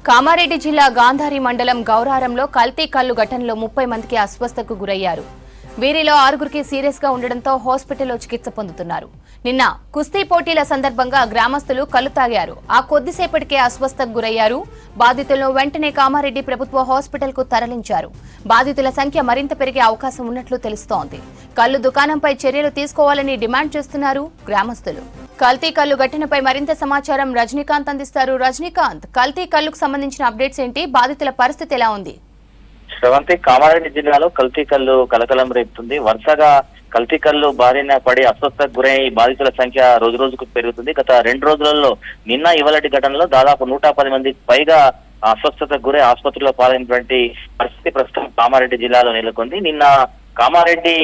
కామారెడ్డి జిల్లా గాంధారి మండలం గౌరారంలో కల్తీ కల్లు ఘటనలో 30 మందికి అస్వస్థతకు గురయ్యారు. వీరిలో 6గురికి సీరియస్ గా ఉండడంతో హాస్పిటల్లో చికిత్స పొందుతున్నారు. నిన్న కుస్తీ పోటీల సందర్భంగా గ్రామస్తులు కల్లు తాగారు. ఆ కొద్దిసేపటికే అస్వస్థతకు గురయ్యారు. బాధితులను వెంటనే కామారెడ్డి ప్రభుత్వ హాస్పిటల్ కు తరలించారు. బాధితుల సంఖ్య మరింత పెరిగే అవకాశం ఉన్నట్లు తెలుస్తోంది. కల్లు దుకాణంపై చర్యలు తీసుకోవాలని డిమాండ్ చేస్తున్నారు గ్రామస్తులు. కల్తీ కల్లు ఘటనపై మరింత సమాచారం రజనీకాంత్ అందిస్తారు. రజనీకాంత్, కల్తీ కల్లుకు సంబంధించిన అప్డేట్స్ ఏంటి? బాధితుల పరిస్థితి ఎలా ఉంది? శ్రవంతి, కామారెడ్డి జిల్లాలో కల్తీ కల్లు కలకలం రేపుతుంది. వరుసగా కల్తీ కల్లు బారిన పడి అస్వస్థతకు గురై బాధితుల సంఖ్య రోజు రోజుకు పెరుగుతుంది. గత 2 రోజులలో నిన్న ఇవాళటి ఘటనలో దాదాపు 110 మందికి పైగా అస్వస్థతకు గురై ఆసుపత్రిలో పాలైనటువంటి పరిస్థితి ప్రస్తుతం కామారెడ్డి జిల్లాలో నెలకొంది. నిన్న కామారెడ్డి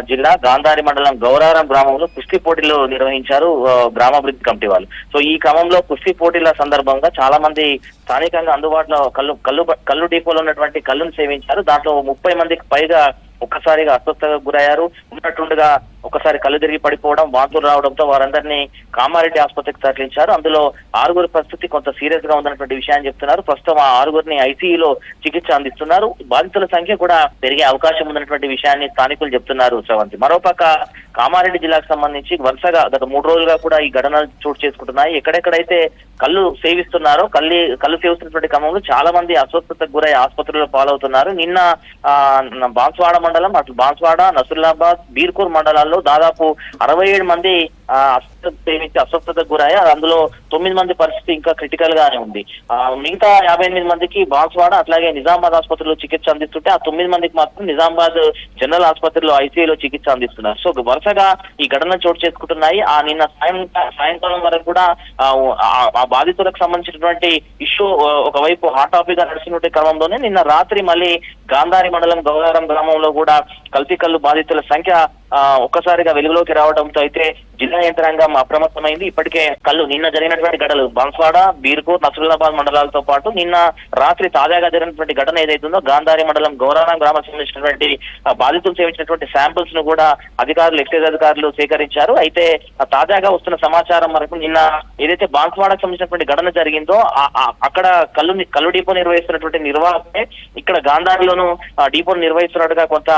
జిల్లా గాంధారి మండలం గౌరారం గ్రామంలో కుస్తీ పోటీలు నిర్వహించారు గ్రామాభివృద్ధి కమిటీ వాళ్ళు. సో ఈ క్రమంలో కుస్తీ పోటీల సందర్భంగా చాలా మంది స్థానికంగా అందుబాటులో కల్లు డిపోలో ఉన్నటువంటి కల్లును సేవించారు. దాంట్లో 30 మందికి పైగా ఒక్కసారిగా అస్వస్థతకు గురయ్యారు. ఉన్నట్టుండగా ఒకసారి కళ్ళు తిరిగి పడిపోవడం, వాంతులు రావడంతో వారందరినీ కామారెడ్డి ఆసుపత్రికి తరలించారు. అందులో 6గురి పరిస్థితి కొంత సీరియస్ గా ఉందన్నటువంటి విషయాన్ని చెప్తున్నారు. ప్రస్తుతం ఆ 6గురిని ఐసీయూలో చికిత్స అందిస్తున్నారు. బాధితుల సంఖ్య కూడా పెరిగే అవకాశం ఉందన్నటువంటి విషయాన్ని స్థానికులు చెప్తున్నారు. శ్రవంతి, మరోపక్క కామారెడ్డి జిల్లాకు సంబంధించి వరుసగా గత 3 రోజులుగా కూడా ఈ ఘటనలు చోటు చేసుకుంటున్నాయి. ఎక్కడెక్కడైతే కళ్ళు సేవిస్తున్నారో కళ్ళు సేవిస్తున్నటువంటి క్రమంలో చాలా మంది అస్వస్థతకు గురై ఆసుపత్రుల్లో పాలవుతున్నారు. నిన్న బాన్స్వాడ మండలం, అటు బాన్స్వాడ, నసులాబాద్, బీర్కూర్ మండలాల్లో దాదాపు 67 మంది అస్వస్థతకు గురయ్యారు. అందులో 9 మంది పరిస్థితి ఇంకా క్రిటికల్ గానే ఉంది. మిగతా 58 మందికి బాన్స్వాడ అట్లాగే నిజామాబాద్ ఆసుపత్రిలో చికిత్స అందిస్తుంటే ఆ 9 మందికి మాత్రం నిజామాబాద్ జనరల్ ఆసుపత్రిలో ఐసీయూలో చికిత్స అందిస్తున్నారు. సో వరుసగా ఈ ఘటన చోటు చేసుకుంటున్నాయి. నిన్న సాయంకాలం వరకు కూడా ఆ బాధితులకు సంబంధించినటువంటి ఇష్యూ ఒకవైపు హాట్ టాపిక్ గా నడుస్తున్న క్రమంలోనే నిన్న రాత్రి మళ్ళీ గాంధారి మండలం గౌరారం గ్రామంలో కూడా కల్తీ కల్లు బాధితుల సంఖ్య ఒక్కసారిగా వెలుగులోకి రావడంతో అయితే జిల్లా యంత్రాంగం అప్రమత్తమైంది. ఇప్పటికే కల్లు నిన్న జరిగినటువంటి ఘటనలు బాన్స్వాడ, బీర్కూర్, నసులాబాద్ మండలాలతో పాటు నిన్న రాత్రి తాజాగా జరిగినటువంటి ఘటన ఏదైతుందో గాంధారి మండలం గౌరారం గ్రామానికి సంబంధించినటువంటి బాధితులు సేవించినటువంటి శాంపిల్స్ ను కూడా అధికారులు, ఎక్సైజ్ అధికారులు సేకరించారు. అయితే తాజాగా వస్తున్న సమాచారం వరకు నిన్న ఏదైతే బాన్స్వాడకు సంబంధించినటువంటి ఘటన జరిగిందో అక్కడ కల్లు డిపో నిర్వహిస్తున్నటువంటి నిర్వాహకులే ఇక్కడ గాంధారిలోను డిపో నిర్వహిస్తున్నట్టుగా కొంత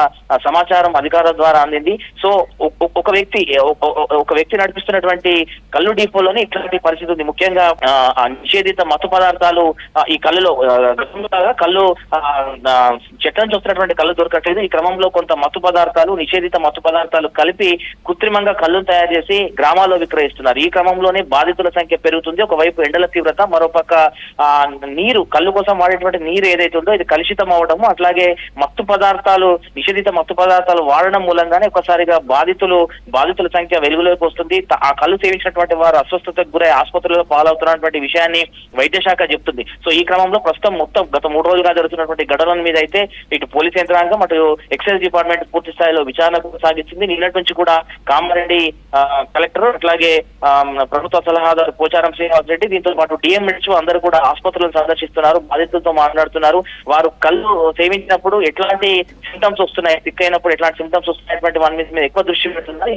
సమాచారం అధికారుల ద్వారా అందింది. సో ఒక వ్యక్తి నడిపిస్తున్నటువంటి కల్లు డిపోలోనే ఇట్లాంటి పరిస్థితి ఉంది. ముఖ్యంగా నిషేధిత మత్తు పదార్థాలు ఈ కళ్ళులో కళ్ళు చెట్ల నుంచి వస్తున్నటువంటి కళ్ళు దొరకట్లేదు. ఈ క్రమంలో కొంత నిషేధిత మత్తు పదార్థాలు కలిపి కృత్రిమంగా కళ్ళును తయారు చేసి గ్రామాల్లో విక్రయిస్తున్నారు. ఈ క్రమంలోనే బాధితుల సంఖ్య పెరుగుతుంది. ఒకవైపు ఎండల తీవ్రత, మరోపక్క నీరు, కళ్ళు కోసం వాడేటువంటి నీరు ఏదైతే ఉందో ఇది కలుషితం అవడము, అట్లాగే నిషేధిత మత్తు పదార్థాలు వాడడం మూలంగానే ఒకసారిగా బాధితుల సంఖ్య వెలుగులోకి వస్తుంది. ఆ కళ్ళు సేవించినటువంటి వారు అస్వస్థతకు గురై ఆసుపత్రుల్లో పాలవుతున్నటువంటి విషయాన్ని వైద్య శాఖ చెప్తుంది. సో ఈ క్రమంలో ప్రస్తుతం మొత్తం గత 3 రోజులుగా జరుగుతున్నటువంటి ఘటనల మీద అయితే ఇటు పోలీస్ యంత్రాంగం, అటు ఎక్సైజ్ డిపార్ట్మెంట్ పూర్తి స్థాయిలో విచారణ కొనసాగిస్తుంది. నిన్నటి నుంచి కూడా కామారెడ్డి కలెక్టర్, అట్లాగే ప్రభుత్వ సలహాదారు పోచారం శ్రీనివాస్ రెడ్డి, దీంతో పాటు డిఎంహెచ్ఓ అందరూ కూడా ఆసుపత్రులను సందర్శిస్తున్నారు, బాధితులతో మాట్లాడుతున్నారు. వారు కళ్ళు సేవించినప్పుడు ఎట్లాంటి సింటమ్స్ వస్తున్నాయి, సిక్ అయినప్పుడు ఎట్లాంటి సింటమ్స్ వస్తున్నాయి వాటి మీద ఎక్కువ దృష్టి పెడుతున్నారు.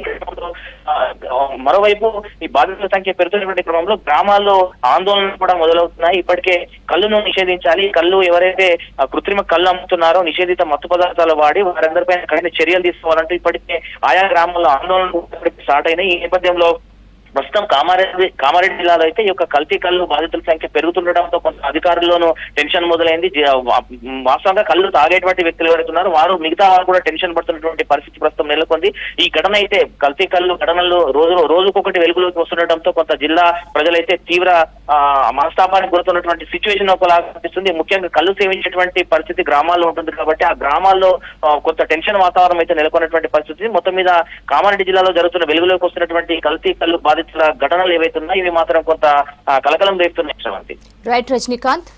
మరోవైపు ఈ బాధితుల సంఖ్య పెరుగుతున్నటువంటి క్రమంలో గ్రామాల్లో ఆందోళనలు కూడా మొదలవుతున్నాయి. ఇప్పటికే కళ్ళును నిషేధించాలి, కళ్ళు ఎవరైతే కృత్రిమ కళ్ళు అమ్ముతున్నారో నిషేధిత మత్తు పదార్థాలు వాడి వారందరిపై కఠిన చర్యలు తీసుకోవాలంటూ ఇప్పటికే ఆయా గ్రామాల్లో ఆందోళనలు స్టార్ట్ అయినాయి. ఈ నేపథ్యంలో ప్రస్తుతం కామారెడ్డి జిల్లాలో అయితే ఈ యొక్క కల్తీ కళ్ళు బాధితుల సంఖ్య పెరుగుతుండడంతో కొంత అధికారుల్లోనూ టెన్షన్ మొదలైంది. వాస్తవంగా కళ్ళు తాగేటువంటి వ్యక్తులు ఎవరైతున్నారో వారు మిగతా వారు కూడా టెన్షన్ పడుతున్నటువంటి పరిస్థితి ప్రస్తుతం నెలకొంది. ఈ ఘటన అయితే కల్తీ కళ్ళు ఘటనలు రోజుకొకటి వెలుగులోకి వస్తుండటంతో కొంత జిల్లా ప్రజలైతే తీవ్ర మనస్తాపానికి గురవుతున్నటువంటి సిచ్యువేషన్ ఒకలాగా కనిపిస్తుంది. ముఖ్యంగా కళ్ళు సేవించేటువంటి పరిస్థితి గ్రామాల్లో ఉంటుంది కాబట్టి ఆ గ్రామాల్లో కొంత టెన్షన్ వాతావరణం అయితే నెలకొన్నటువంటి పరిస్థితి. మొత్తం మీద కామారెడ్డి జిల్లాలో జరుగుతున్న వెలుగులోకి వస్తున్నటువంటి కల్తీ కళ్ళు బాధితుల ఘటనలు ఏవైతున్నాయి ఇవి మాత్రం కొంత కలకలం రేపుతున్నాయి. రైట్ రజనీకాంత్.